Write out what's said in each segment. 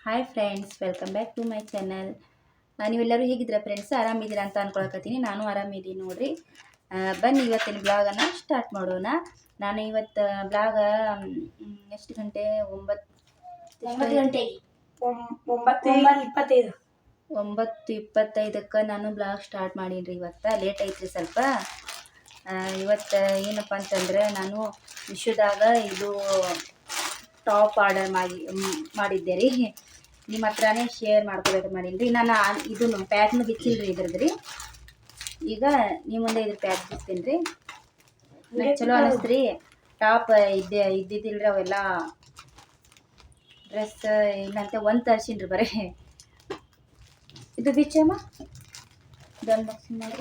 Hi friends, welcome back to my channel. ನೀವೆಲ್ಲರೂ ಹೇಗಿದ್ದೀರಾ friends? ಆರಾಮಿದ್ದೀರಾ ಅಂತ ಅಂದ್ಕೊಳಕತ್ತೀನಿ. ನಾನು ಆರಾಮಿದ್ದೀನಿ ನೋಡ್ರಿ. ಬನ್ನಿ ಇವತ್ತಿನ ಬ್ಲಾಗನ್ನು ಸ್ಟಾರ್ಟ್ ಮಾಡೋಣ. ನಾನು ಇವತ್ತು ಬ್ಲಾಗ ಎಷ್ಟು ಗಂಟೆ? 9:25ಕ್ಕೆ ನಾನು ಬ್ಲಾಗ್ ಸ್ಟಾರ್ಟ್ ಮಾಡೀನಿ. ಇವತ್ತು ಲೇಟ್ ಐತ್ರಿ ಸ್ವಲ್ಪ. ಇವತ್ತು ಏನಪ್ಪ ಅಂತಂದರೆ ನಾನು ವಿಶ್ವದಾಗ ಇದು ಟಾಪ್ ಆರ್ಡರ್ ಮಾಡಿದ್ದೆ ರೀ. ನಿಮ್ಮ ಹತ್ರನೇ ಶೇರ್ ಮಾಡ್ಕೋಬೇಕು ಮಾಡೀನಿ ರೀ. ನಾನು ಇದನ್ನು ಪ್ಯಾಕ್ನು ಬಿಚ್ಚಿಲ್ಲ ರೀ ಇದ್ರದ್ದು ರೀ. ಈಗ ನಿಮ್ಮ ಮುಂದೆ ಇದ್ರ ಪ್ಯಾಕ್ ಬಿಚ್ತೀನಿ ರೀ. ನಂಗೆ ಚಲೋ ಅನ್ನಿಸ್ತು ರೀ. ಟಾಪ್ ಇದ್ದಿದ್ದಿಲ್ಲ ರೀ, ಅವೆಲ್ಲ ಡ್ರೆಸ್ ಇಲ್ಲಂತೆ ಒಂದು ತರ್ಸೀನಿ ರೀ ಬರೀ. ಇದು ಬಿಚ್ಚಮ್ಮ, ಇದು ಅನ್ಬಾಕ್ಸಿಂಗ್ ಮಾಡಿ.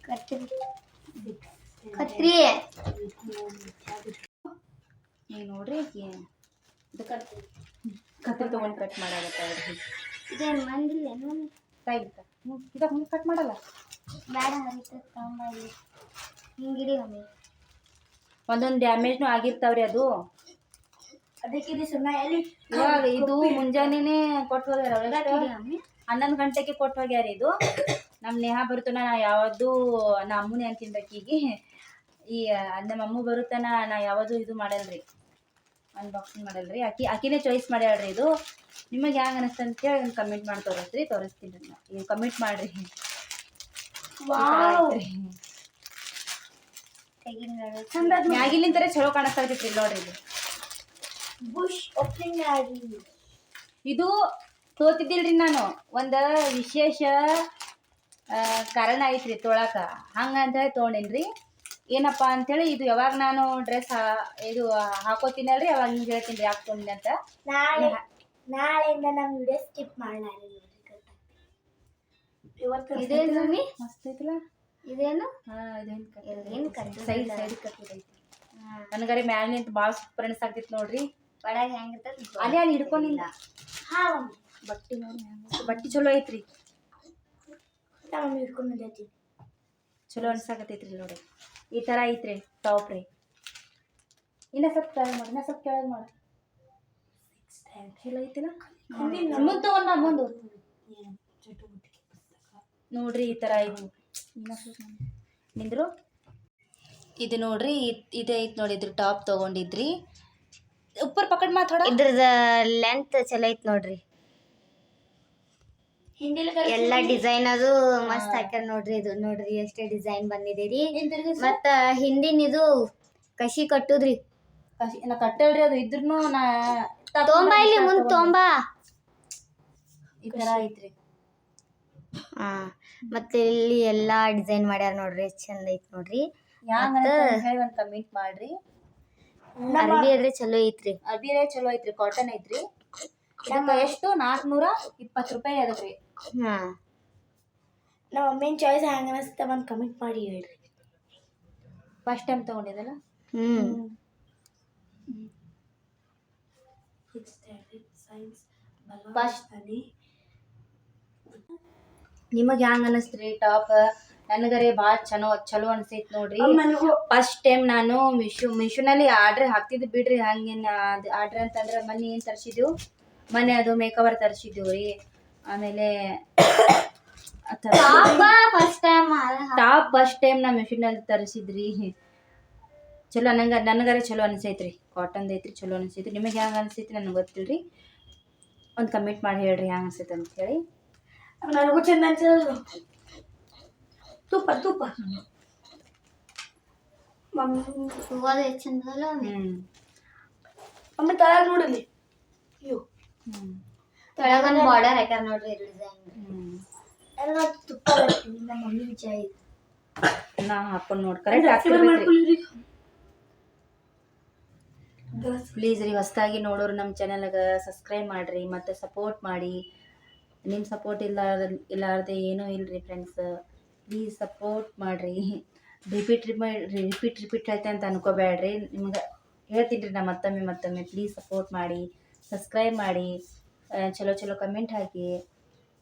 ಕತ್ರಿ ಈಗ ನೋಡ್ರಿ, ಇದು ಕತ್ರಿ ತೊಗೊಂಡು ಕಟ್ ಮಾಡಾಗತ್ತೆ. ಇದೇನು ಮಂದಿಲ್ಲ ತಾಯಿತ ಇದಾಗ ಮುಂದೆ ಕಟ್ ಮಾಡಲ್ಲ. ಬೇಡ ಹರಿತ ತಗೊಂಬಲ್ಲಿ ಹಿಂಗಿಡಿ ಮಮ್ಮಿ. ಒಂದೊಂದು ಡ್ಯಾಮೇಜ್ನು ಆಗಿರ್ತಾವ್ರಿ. ಅದು ಅದಕ್ಕೆ ಸುಮ್ಮನೆ ಎಲ್ಲಿ ಇವಾಗ ಇದು ಮುಂಜಾನೆನೇ ಕೊಟ್ಟು ಹೋಗ್ಯಾರ. ಮಮ್ಮಿ 11 ಗಂಟೆಗೆ ಕೊಟ್ಟು ಹೋಗ್ಯಾರ. ಇದು ನಮ್ಮ ನೇಹ ಬರುತ್ತಾನ ಯಾವುದು ನಾ ಅಮ್ಮನೇ ಅಂತೀನಿ ಅಕ್ಕಿಗೆ. ಈ ನಮ್ಮ ಅಮ್ಮ ಬರುತ್ತಾನ ನಾ ಯಾವುದು ಇದು ಮಾಡಲ್ರಿ, ಅನ್ಬಾಕ್ಸಿಂಗ್ ಮಾಡಲ್ರಿ. ಆಕಿನೇ ಚಾಯ್ಸ್ ಮಾಡ್ಯಾಳ್ರಿ. ಇದು ನಿಮಗೆ ಹ್ಯಾಂಗೆ ಅನಿಸ್ತು ಅಂತೇಳಿ ಒಂದು ಕಮೆಂಟ್ ಮಾಡಿ ತೋರಿಸ್ತೀನಿ ರೀ. ನೀವು ಕಮೆಂಟ್ ಮಾಡಿರಿ. ಮ್ಯಾಗಿಲಿಂದರೆ ಚಲೋ ಕಾಣಿಸ್ತಾಗ್ತೈತ್ರಿ ನೋಡ್ರಿ. ಇದು ಬುಷ್ ಓಪನಿಂಗ್ ಆಗಿ ಇದು ತೋತಿದ್ದಿಲ್ರಿ. ನಾನು ಒಂದು ವಿಶೇಷ ಕಾರಣ ಐತ್ರಿ ತೊಳಕ, ಹಂಗಂತ ಹೇಳಿ ತೊಗೊಂಡೇನ್ರಿ. ಏನಪ್ಪ ಅಂಥೇಳಿ, ಇದು ಯಾವಾಗ ನಾನು ಡ್ರೆಸ್ ಇದು ಹಾಕೋತೀನಲ್ರಿ ಅವಾಗ ನಿಮ್ಗೆ ಹೇಳ್ತೀನಿ ರೀ ಯಾಕೆ ತೊಗೊಂಡಿನಿ ಅಂತ. ನಾಳೆಯಿಂದ ನಮ್ಮ ವಿಡಿಯೋ ಸ್ಕಿಪ್ ಮಾಡೋಣ. ಇದೇನು ಮಮ್ಮಿ? ಮಸ್ತ್ ಐತಲ್ಲ. ಇದೇನು? ಇದೇನು ಸೈಡ್ ಕಟ್ಟಿದೈತಿ. ನನಗರೆ ಮ್ಯಾಲ ನಿಂತು ಭಾಳ ಸೂಪರ್ ಅನಿಸಾಗ್ತಿತ್ತು ನೋಡ್ರಿ. ಒಳಗೆ ಹೆಂಗಿರ್ತದೆ ಅಲ್ಲಿ ಹಿಡ್ಕೊಂಡಿಲ್ಲ. ಹಾಂ ಬಟ್ಟೆ ನೋಡಿ, ಬಟ್ಟೆ ಚಲೋ ಐತ್ರಿ. ಮಮ್ಮಿ ಹಿಡ್ಕೊಂಡಿದ್ದೈತಿ, ಚಲೋ ಅನ್ಸಾಕತೈತ್ರಿ ನೋಡ್ರಿ. ಈ ಥರ ಐತ್ರಿ ಟಾಪ್ ರೀ. ಇನ್ನ ಸ್ವಲ್ಪ ಕೆಳಗೆ ಮಾಡಿ, ಸ್ವಲ್ಪ ಕೆಳಗೆ ಮಾಡಿ. ಚಲೋ ಐತಿಲ್ಲ. ಮುಂದೆ ತಗೊಂಡ ಮುಂದೆ ನೋಡ್ರಿ. ಈ ಥರ ಐತಿ ನಿಂದ್ರು. ಇದು ನೋಡ್ರಿ, ಇದು ಐತಿ ನೋಡಿ. ಇದ್ರ ಟಾಪ್ ತೊಗೊಂಡಿದ್ರಿ. ಉಪ್ಪರ್ ಪಕಡ್ ಮಾತಾಡ. ಇದ್ರದ ಲೆಂತ್ ಚಲೋ ಐತಿ ನೋಡ್ರಿ. ಎಲ್ಲ ಡಿಸೈನ್ ಅದು ಮಸ್ತ್ ಹಾಕ್ಯಾರ ನೋಡ್ರಿ. ಇದು ನೋಡ್ರಿ ಎಷ್ಟೇ ಡಿಸೈನ್ ಬಂದಿದೆ ರೀ. ಮತ್ತ ಹಿಂದಿನ ಇದು ಕಸಿ ಕಟ್ಟುದ್ರಿ. ಕಸಿ ನಾ ಕಟ್ಟಲ್ರಿ. ಅದು ಇದ್ರೂ ನಾ ತೊಂಬಾ ಇಲ್ಲಿ ಮುಂದೆ ತೊಂಬಾ. ಈ ಥರ ಐತ್ರಿ. ಮತ್ತೆ ಇಲ್ಲಿ ಎಲ್ಲ ಡಿಸೈನ್ ಮಾಡ್ಯಾರ ನೋಡ್ರಿ. ಚಂದ ಐತಿ ನೋಡ್ರಿ. ಹೇಳಿ ಒಂದು ಕಮೆಂಟ್ ಮಾಡ್ರಿ. ಅರ್ಬಿ ಆದ್ರೆ ಚಲೋ ಐತ್ರಿ. ಅರ್ಬಿ ಚಲೋ ಐತ್ರಿ. ಕಾಟನ್ ಐತ್ರಿ. ಇದಕ್ಕೆ ಎಷ್ಟು? 420 ರೂಪಾಯಿ ಅದಕ್ಕೆ. ಹಾಂ, ನಮ್ಮ ಮಮ್ಮಿನ ಚಾಯ್ಸ್ ಹೆಂಗೆ ಅನಿಸ್ತಾ ಒಂದು ಕಮೆಂಟ್ ಮಾಡಿ ಹೇಳ್ರಿ. ಫಸ್ಟ್ ಟೈಮ್ ತೊಗೊಂಡಿದ್ದಲ್ಲ. ನಿಮಗೆ ಹ್ಯಾಂಗ ಅನಿಸ್ತ್ರಿ ಟಾಪ್? ನನಗರೆ ಭಾಳ ಚಲೋ ಅನ್ಸೈತಿ ನೋಡ್ರಿ. ಫಸ್ಟ್ ಟೈಮ್ ನಾನು ಮಿಶೋನಲ್ಲಿ ಆರ್ಡ್ರ್ ಹಾಕ್ತಿದ್ದು ಬಿಡ್ರಿ. ಹಂಗೇನು ಅದು ಆರ್ಡ್ರ್ ಅಂತಂದ್ರೆ ಮೊನ್ನೆ ಏನು ತರಿಸಿದ್ದೆವು, ಮೊನ್ನೆ ಅದು ಮೇಕವರ್ ತರಿಸಿದ್ದೆವು ರೀ. ಆಮೇಲೆ ಟಾಪ್ ಫಸ್ಟ್ ಟೈಮ್ ನಾ ಮಿಶೋನಲ್ಲಿ ತರಿಸಿದ್ರಿ. ಚಲೋ ನನಗರೆ ಚಲೋ ಅನಿಸೈತ್ರಿ. ಕಾಟನ್ದು ಐತ್ರಿ, ಚಲೋ ಅನಿಸೈತ್ರಿ. ನಿಮಗೆ ಹ್ಯಾಂಗೆ ಅನಿಸೈತಿ ನನಗೆ ಗೊತ್ತಿಲ್ರಿ. ಒಂದು ಕಮೆಂಟ್ ಮಾಡಿ ಹೇಳ್ರಿ ಹ್ಯಾಂಗೆ ಅನ್ಸೈತೆ ಅಂತೇಳಿ. ನನಗೂ ಚಂದ ಅನ್ಸೋದು. ತುಪ್ಪ ಮಮ್ಮಿ ಹೂವದ ಎಷ್ಟು ಚಂದ ಅಲ್ಲ. ಮಮ್ಮಿ ತಳಗ ನೋಡಲಿ. ತೆಳಗೊಂದು ಬಾರ್ಡರ್ ಹಾಕ್ಯಾರ ನೋಡ್ರಿ ಡಿಸೈನ್. ಎಲ್ಲ ತುಪ್ಪ ನಮ್ಮ ಮಮ್ಮಿ ವಿಚಾರ ನಾ ಹಾಕೊಂಡು ನೋಡಿ ಕರೆಕ್ಟ್. ಪ್ಲೀಸ್ ರೀ, ಹೊಸದಾಗಿ ನೋಡೋರು ನಮ್ಮ ಚಾನಲ್ಗೆ ಸಬ್ಸ್ಕ್ರೈಬ್ ಮಾಡಿರಿ ಮತ್ತು ಸಪೋರ್ಟ್ ಮಾಡಿ. ನಿಮ್ಮ ಸಪೋರ್ಟ್ ಇಲ್ಲಾರ್ದೆ ಏನೂ ಇಲ್ಲರಿ ಫ್ರೆಂಡ್ಸ್. ಪ್ಲೀಸ್ ಸಪೋರ್ಟ್ ಮಾಡಿರಿ. ರಿಪೀಟ್ ಆಯ್ತು ಅಂತ ಅನ್ಕೋಬೇಡ್ರಿ. ನಿಮ್ಗೆ ಹೇಳ್ತೀನಿ ರೀ ನಾ ಮತ್ತೊಮ್ಮೆ ಪ್ಲೀಸ್ ಸಪೋರ್ಟ್ ಮಾಡಿ, ಸಬ್ಸ್ಕ್ರೈಬ್ ಮಾಡಿ, ಚಲೋ ಕಮೆಂಟ್ ಹಾಕಿ.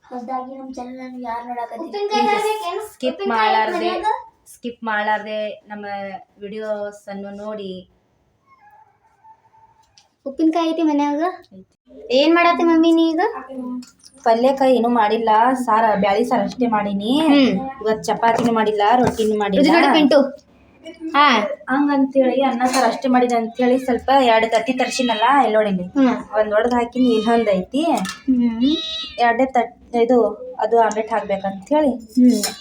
ಹೊಸದಾಗಿ ನಮ್ಮ ಚಾನಲ್ ಯಾರು ನೋಡಕತ್ತೀರಿ ಸ್ಕಿಪ್ ಮಾಡಲಾರ್ದೆ ನಮ್ಮ ವಿಡಿಯೋಸನ್ನು ನೋಡಿ. ಉಪ್ಪಿನಕಾಯಿ ಐತಿ ಮನ್ಯಾಗ. ಏನ್ ಮಾಡತ್ತಿ ಮಮ್ಮಿ ನೀ ಈಗ? ಪಲ್ಯಕಾಯಿ ಏನು ಮಾಡಿಲ್ಲ, ಸಾರ ಬ್ಯಾಳಿ ಸಾರು ಅಷ್ಟೇ ಮಾಡೀನಿ. ಇವತ್ತು ಚಪಾತಿನೂ ಮಾಡಿಲ್ಲ, ರೊಟ್ಟಿನೂ ಮಾಡಿಲ್ಲ. ನೋಡಿ ಪಿಂಟು. ಹಾ ಹಂಗಂತೇಳಿ ಅನ್ನ ಸಾರು ಅಷ್ಟೇ ಮಾಡಿದ ಅಂತೇಳಿ ಸ್ವಲ್ಪ 2 ತತ್ತಿ ತರ್ಸಿನಲ್ಲ ಎಲ್ಲೋಡಿಲಿ, ಒಂದ್ ಒಡ್ದು ಹಾಕಿನಿ, ಇನ್ನೊಂದ್ ಐತಿ. ಎರಡೇ ಇದು ಅದು ಆಮ್ಲೆಟ್ ಹಾಕ್ಬೇಕಂತ ಹೇಳಿ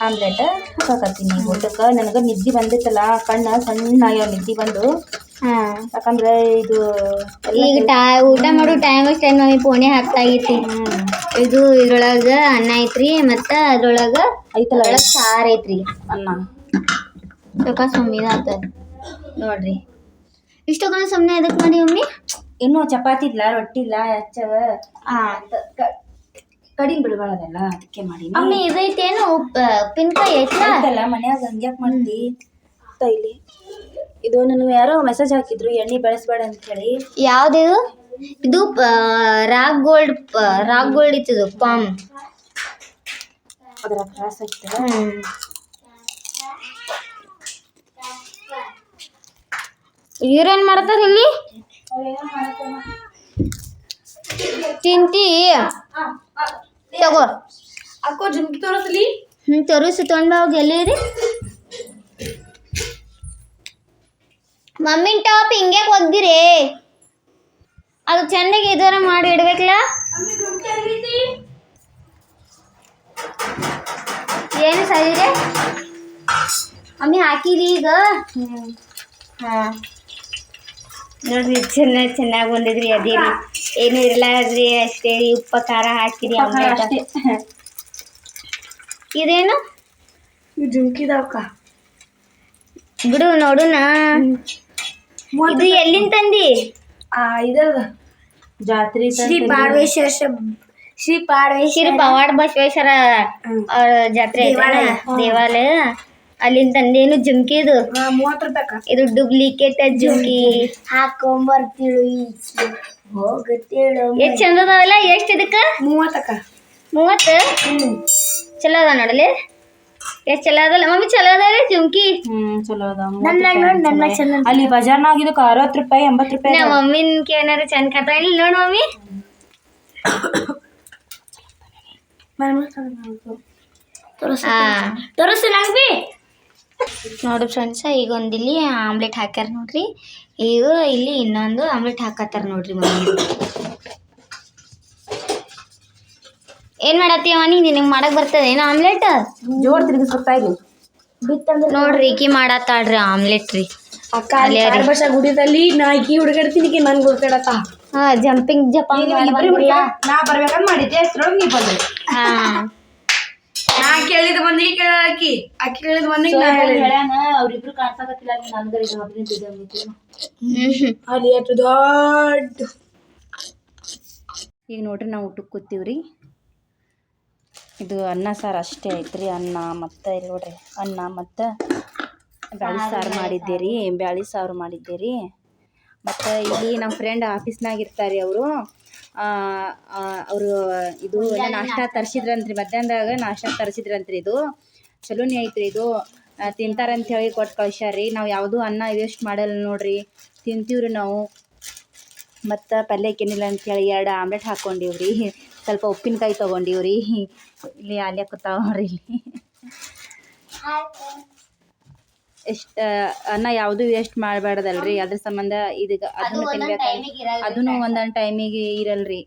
ಆಮ್ಲೆಟ್ ಹಾಕಕತ್ತೀನಿ ಊಟಕ್ಕೆ. ನನಗೆ ನಿದ್ದೆ ಬಂದಿತ್ತಲ್ಲ, ಕಣ್ಣ ಸಣ್ಣ ಆಗ್ಯಾವ ನಿದ್ದೆ ಬಂದು. ಯಾಕಂದ್ರೆ ಇದು ಈಗ ಊಟ ಮಾಡೋ ಟೈಮ್ ಅಷ್ಟೇ ಮಮ್ಮಿ ಫೋನೆ ಹಾಕ್ತಾಗೈತಿ. ಇದು ಇದ್ರೊಳಗ ಅನ್ನ ಐತ್ರಿ, ಮತ್ತ ಅದ್ರೊಳಗ ಐತಲ್ಲ ಸಾರ್ ಐತ್ರಿ. ಅನ್ನ ಸ್ವಲ್ಪ ಸುಮ್ಮನೆ ಆತ ನೋಡ್ರಿ. ಇಷ್ಟೊಂದು ಸುಮ್ಮನೆ ಎದಕ್ ಮಾಡಿ ಮಮ್ಮಿ? ಇನ್ನೂ ಚಪಾತಿ ಇಲ್ಲ, ರೊಟ್ಟಿ ಇಲ್ಲ, ಹಚ್ಚವ ಕಡಿಮೆ ಬಿಡ್ಬಾರ್ದಲ್ಲ, ಅದಕ್ಕೆ ಮಾಡಿ. ಮಮ್ಮಿ ಇದೈತೇನು ಉಪ್ಪಿನಕಾಯಿ ಐತಲ್ಲ ಮನ್ಯಾಗ ಹಂಗ್ಯಾಕ್ ಮಾಡ್ತಿ ಇಲ್ಲಿ. ಇದು ನನಗೆ ಯಾರೋ ಮೆಸೇಜ್ ಹಾಕಿದ್ರು, ಎಣ್ಣೆ ಬೆಳೆಸ್ಬೇಡ ಅಂತ ಹೇಳಿ. ಯಾವ್ದಿದು? ಇದು ರಾಕ್ ಗೋಲ್ಡ್ ಇತ್ತು ಪಾಮ್. ಅದರ ಕ್ರಾಸ್ ಆಗ್ತದೆ. ಇವ್ರೇನ್ ಮಾಡ್ತಾರ ಇಲ್ಲಿ? ತಿಂತಿ ತಗೋ. ಅಕ್ಕೋ ಜುಮ್ಕಿ ತೋರಿಸ್ಲಿ. ತೋರಿಸಿ ತೊಗೊಂಡ್ ಹೋಗಿ. ಎಲ್ಲಿರಿ ಮಮ್ಮಿನ ಟಾಪ್ ಹಿಂಗೆ ಒಗ್ದಿರಿ? ಅದು ಚೆಂದಾಗಿ ಇದರ ಮಾಡಿ ಇಡ್ಬೇಕಲ್ಲ. ಏನು ಸರಿ ಮಮ್ಮಿ ಹಾಕಿರಿ ಈಗ? ಹಾ ನೋಡ್ರಿ, ಚೆನ್ನಾಗಿ ಬಂದಿದ್ರಿ. ಅದೇರಿ ಏನು ಇರಲಾದ್ರಿ, ಅಷ್ಟೇ ಉಪ್ಪ ಖಾರ ಹಾಕಿರಿ. ಇದೇನು ಜುಮ್ಕಿದಕ್ಕ ಬಿಡು ನೋಡುನ. ಇದು ಎಲ್ಲಿಂದ ತಂದಿ? ಇದರದ ಜಾತ್ರೆ ಶ್ರೀ ಪವಾಡ ಬಸವೇಶ್ವರ ಜಾತ್ರೆ ದೇವಾಲಯ, ಅಲ್ಲಿಂದ ತಂದೇನು ಜುಮ್ಕಿ. ಇದು 30 ರೂಪಾಯಿ. ಇದು ಡೂಪ್ಲಿಕೇಟ್ ಜುಮ್ಕಿ. ಹಾಕೊಂಬರ್ತಿಳು ಹೋಗುತ್ತೇಳು. ಎಷ್ಟು ಚಂದ ಅದಾವಲ್ಲ. ಎಷ್ಟು ಇದಕ್ಕ? 30 30. ಚಲೋ ಅದ ನೋಡಲಿ. ಎಷ್ಟು ಚಲೋ ಅದಲ್ಲ ಮಮ್ಮಿ? ಚಲೋ ಅದಾವ ಜುಮ್ಕಿ. ಚಲೋ ಅದ. ನನ್ನ ಅಲ್ಲಿ ಬಜಾರ್ನಾಗ ಇದಕ್ಕೆ 60 ರೂಪಾಯಿ 80 ರೂಪಾಯಿ. ನಮ್ಮ ಮಮ್ಮಿನ ಕೇನಾರ ಚಂದ ಕಾಣ್ತಾವ. ಇಲ್ಲಿ ನೋಡು ಮಮ್ಮಿ. ತೋರಿಸಿ ನಂಗೆ. ನೋಡು ಫ್ರೆಂಡ್ಸ, ಈಗ ಒಂದು ಇಲ್ಲಿ ಆಮ್ಲೆಟ್ ಹಾಕ್ಯಾರ ನೋಡ್ರಿ. ಈಗ ಇಲ್ಲಿ ಇನ್ನೊಂದು ಆಮ್ಲೆಟ್ ಹಾಕತ್ತಾರ ನೋಡ್ರಿ ಮಮ್ಮಿ. ಏನ್ ಮಾಡತ್ತೀವ ನಿನಗೆ ಮಾಡಕ್ ಬರ್ತದ ಏನು ಆಮ್ಲೆಟ್? ಜೋರ್ ತಿರುಗಿಸ್ಕೊತಾ ಇಲ್ಲಿ ನೋಡ್ರಿ, ಈಕಿ ಮಾಡತ್ತಾಳ್ರಿ ಆಮ್ಲೆಟ್ ರೀ. ಅಕ್ಕ ಭಾಷಾ ಗುಡಿದಲ್ಲಿ ನಾಕಿ ಹುಡುಗಾಡ್ತೀನಿ, ನನ್ಗೆ ಹುಡುಗಾಡತ್ತ. ಜಂಪಿಂಗ್ ನಾ ಬರ್ಬೇಕಂತ ಮಾಡಿದ್ದೆ, ಅಷ್ಟ್ರೊಳಗೆ ನೀ ಬಂದ್ರಿ. ನಾ ಕೇಳಿದ ಮಂದಿಗೆ ಕೇಳಾಕಿ, ಆಕಿ ಕೇಳಿದ ಮಂದಿಗೆ ನಾ ಹೇಳ್ಯಾನ. ಅವ್ರಿಬ್ರು ಕಾಣ್ಸಾಕತ್ತಿಲ್ಲ, ನನ್ಗರಿ ಅಲ್ಲಿ ಎಷ್ಟು ದೊಡ್ಡ. ಈಗ ನೋಡ್ರಿ, ನಾವು ಊಟಕ್ಕೆ ಕೂತೀವ್ರಿ. ಇದು ಅನ್ನ ಸಾರು ಅಷ್ಟೇ ಐತ್ರಿ. ಅನ್ನ ಮತ್ತು ಇಲ್ಲಿ ನೋಡ್ರಿ, ಅನ್ನ ಮತ್ತು ಬ್ಯಾಳಿ ಸಾರು ಮಾಡಿದ್ದೀರಿ. ಮತ್ತು ಇಲ್ಲಿ ನಮ್ಮ ಫ್ರೆಂಡ್ ಆಫೀಸ್ನಾಗ ಇರ್ತಾರೆ ಅವರು. ಇದು ನಾಷ್ಟಾ ತರಿಸಿದ್ರಂತ್ರಿ, ಮಧ್ಯಾಹ್ನದಾಗ ನಾಷ್ಟಾ ತರಿಸಿದ್ರಂತ್ರಿ. ಇದು ಚಲೋನೇ ಐತ್ರಿ. ಇದು ತಿಂತಾರಂತ ಹೇಳಿ ಕೊಟ್ಟು ಕಳ್ಸ್ಯಾರ್ರಿ. ನಾವು ಯಾವುದೂ ಅನ್ನ ವೇಸ್ಟ್ ಮಾಡಲ್ಲ ನೋಡ್ರಿ, ತಿಂತೀವ್ರಿ ನಾವು. ಮತ್ತು ಪಲ್ಯಕ್ಕೇನಿಲ್ಲ ಅಂಥೇಳಿ 2 ಆಮ್ಲೆಟ್ ಹಾಕ್ಕೊಂಡಿವ್ರಿ. ಸ್ವಲ್ಪ ಉಪ್ಪಿನಕಾಯಿ ತೊಗೊಂಡಿವ್ರಿ. ಇಲ್ಲಿ ಆಲ್ಯ ಕೂತಾವ್ರಿ. ಇಲ್ಲಿ ಎಷ್ಟು ಅನ್ನ ಯಾವುದೂ ವೇಸ್ಟ್ ಮಾಡಬಾರ್ದಲ್ರಿ, ಅದ್ರ ಸಂಬಂಧ ಇದೀಗ ಅದನ್ನು ತಿನ್ಬೇಕು. ಅದೂ ಒಂದೊಂದು ಟೈಮಿಗೆ ಇರಲ್ರಿ.